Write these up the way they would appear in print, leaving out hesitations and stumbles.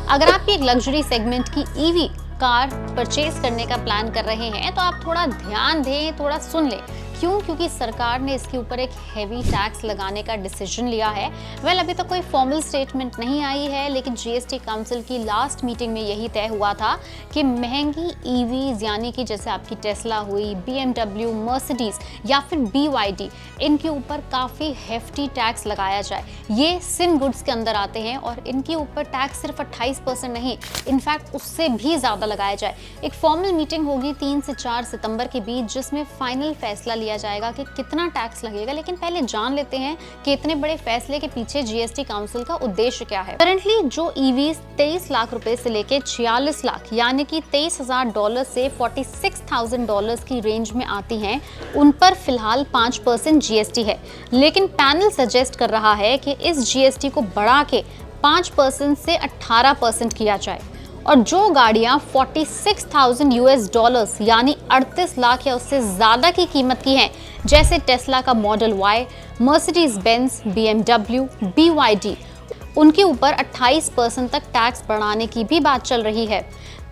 अगर आप एक लग्जरी सेगमेंट की ईवी कार परचेज करने का प्लान कर रहे हैं तो आप थोड़ा ध्यान दें, थोड़ा सुन लें। क्यों? क्योंकि सरकार ने इसके ऊपर एक हेवी टैक्स लगाने का डिसीजन लिया है। अभी तक कोई फॉर्मल स्टेटमेंट नहीं आई है, लेकिन जीएसटी काउंसिल की लास्ट मीटिंग में यही तय हुआ था कि महंगी ईवीज यानी कि जैसे आपकी टेस्ला हुई, बीएमडब्ल्यू, मर्सिडीज या फिर बीवाईडी, इनके ऊपर काफ़ी हेफ्टी टैक्स लगाया जाए। ये सिन गुड्स के अंदर आते हैं और इनके ऊपर टैक्स सिर्फ 28% नहीं, इनफैक्ट उससे भी ज़्यादा लगाया जाए। एक फॉर्मल मीटिंग होगी 3 से 4 सितंबर के बीच, जिसमें फाइनल फैसला लिया जाएगा कि कितना टैक्स लगेगा। लेकिन पहले जान लेते हैं कि इतने बड़े फैसले के पीछे जीएसटी काउंसिल का उद्देश्य क्या है। करंटली जो ईवीज 23 लाख रुपए से लेके 46 लाख यानी कि $23,000 से $46,000 की रेंज में आती हैं, उन पर फिलहाल 5% जीएसटी है। लेकिन पैनल सजेस्ट कर रहा है कि इस जीएसटी को बढ़ा के 5% से 18% किया जाए। और जो गाड़ियां $46,000 यानी 38 लाख या उससे ज़्यादा की कीमत की हैं, जैसे टेस्ला का model Y, Mercedes Benz, BMW, BYD, उनके ऊपर 28% तक टैक्स बढ़ाने की भी बात चल रही है।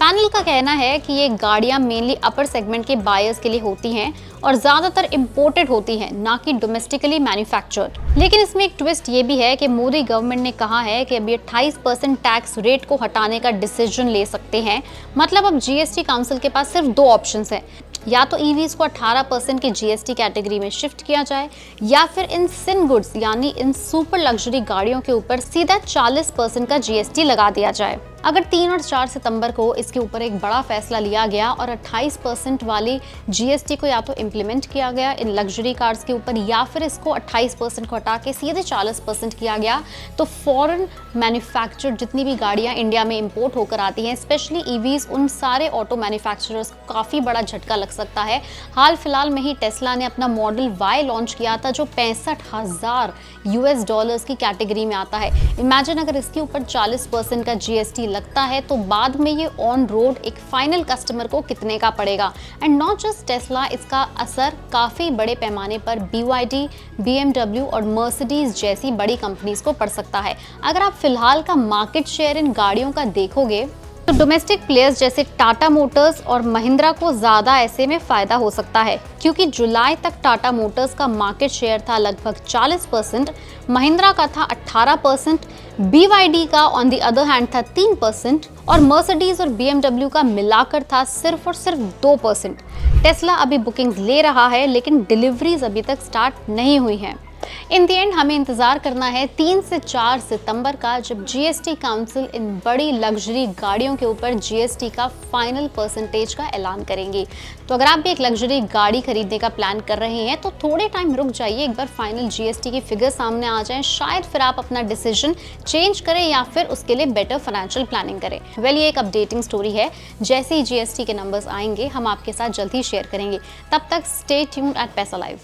पैनल का कहना है कि ये गाड़ियां मेनली अपर सेगमेंट के बायर्स के लिए होती हैं और ज़्यादातर इंपोर्टेड होती हैं, ना कि डोमेस्टिकली मैन्युफैक्चर्ड। लेकिन इसमें एक ट्विस्ट ये भी है कि मोदी गवर्नमेंट ने कहा है कि अभी 28% टैक्स रेट को हटाने का डिसीजन ले सकते हैं। मतलब अब जीएसटी काउंसिल के पास सिर्फ 2 ऑप्शंस हैं, या तो ईवीज को 18% के जीएसटी कैटेगरी में शिफ्ट किया जाए, या फिर इन सिन गुड्स यानी इन सुपर लग्जरी गाड़ियों के ऊपर सीधा 40% का जीएसटी लगा दिया जाए। अगर 3 और 4 सितंबर को इसके ऊपर एक बड़ा फैसला लिया गया और 28% वाली जीएसटी को या तो इम्प्लीमेंट किया गया इन लग्जरी कार्स के ऊपर, या फिर इसको 28% को हटा के सीधे 40% किया गया, तो फॉरेन मैन्युफैक्चर्ड जितनी भी गाड़ियां इंडिया में इंपोर्ट होकर आती हैं, स्पेशली ईवीज, उन सारे ऑटो मैन्युफैक्चरर्स को काफ़ी बड़ा झटका लग सकता है। हाल फिलहाल में ही टेस्ला ने अपना मॉडल वाई लॉन्च किया था, जो $65,000 की कैटेगरी में आता है। इमेजिन अगर इसके ऊपर 40% का जीएसटी लगता है तो बाद में ये ऑन रोड एक फाइनल कस्टमर को कितने का पड़ेगा। एंड नॉट जस्ट टेस्ला, इसका असर काफ़ी बड़े पैमाने पर बीवाईडी, बीएमडब्ल्यू और मर्सिडीज जैसी बड़ी कंपनीज को पड़ सकता है। अगर आप फिलहाल का मार्केट शेयर इन गाड़ियों का देखोगे तो डोमेस्टिक प्लेयर्स जैसे टाटा मोटर्स और महिंद्रा को ज़्यादा ऐसे में फ़ायदा हो सकता है, क्योंकि जुलाई तक टाटा मोटर्स का मार्केट शेयर था लगभग 40%, महिंद्रा का था 18%, बीवाईडी का ऑन द अदर हैंड था 3% और मर्सिडीज और बीएमडब्ल्यू का मिलाकर था सिर्फ और सिर्फ 2%। टेस्ला अभी बुकिंग्स ले रहा है, लेकिन डिलीवरीज अभी तक स्टार्ट नहीं हुई हैं। इन दी एंड हमें इंतजार करना है 3 से 4 सितंबर का, जब जीएसटी काउंसिल इन बड़ी लग्जरी गाड़ियों के ऊपर जीएसटी का फाइनल परसेंटेज का ऐलान करेंगी। तो अगर आप भी एक लग्जरी गाड़ी खरीदने का प्लान कर रहे हैं तो थोड़े टाइम रुक जाइए, एक बार फाइनल जीएसटी की फिगर सामने आ जाए, शायद फिर आप अपना डिसीजन चेंज करें या फिर उसके लिए बेटर फाइनेंशियल प्लानिंग करें। ये एक अपडेटिंग स्टोरी है, जैसे ही जीएसटी के नंबर्स आएंगे हम आपके साथ जल्द ही शेयर करेंगे। तब तक स्टे ट्यून्ड एट पैसा लाइव।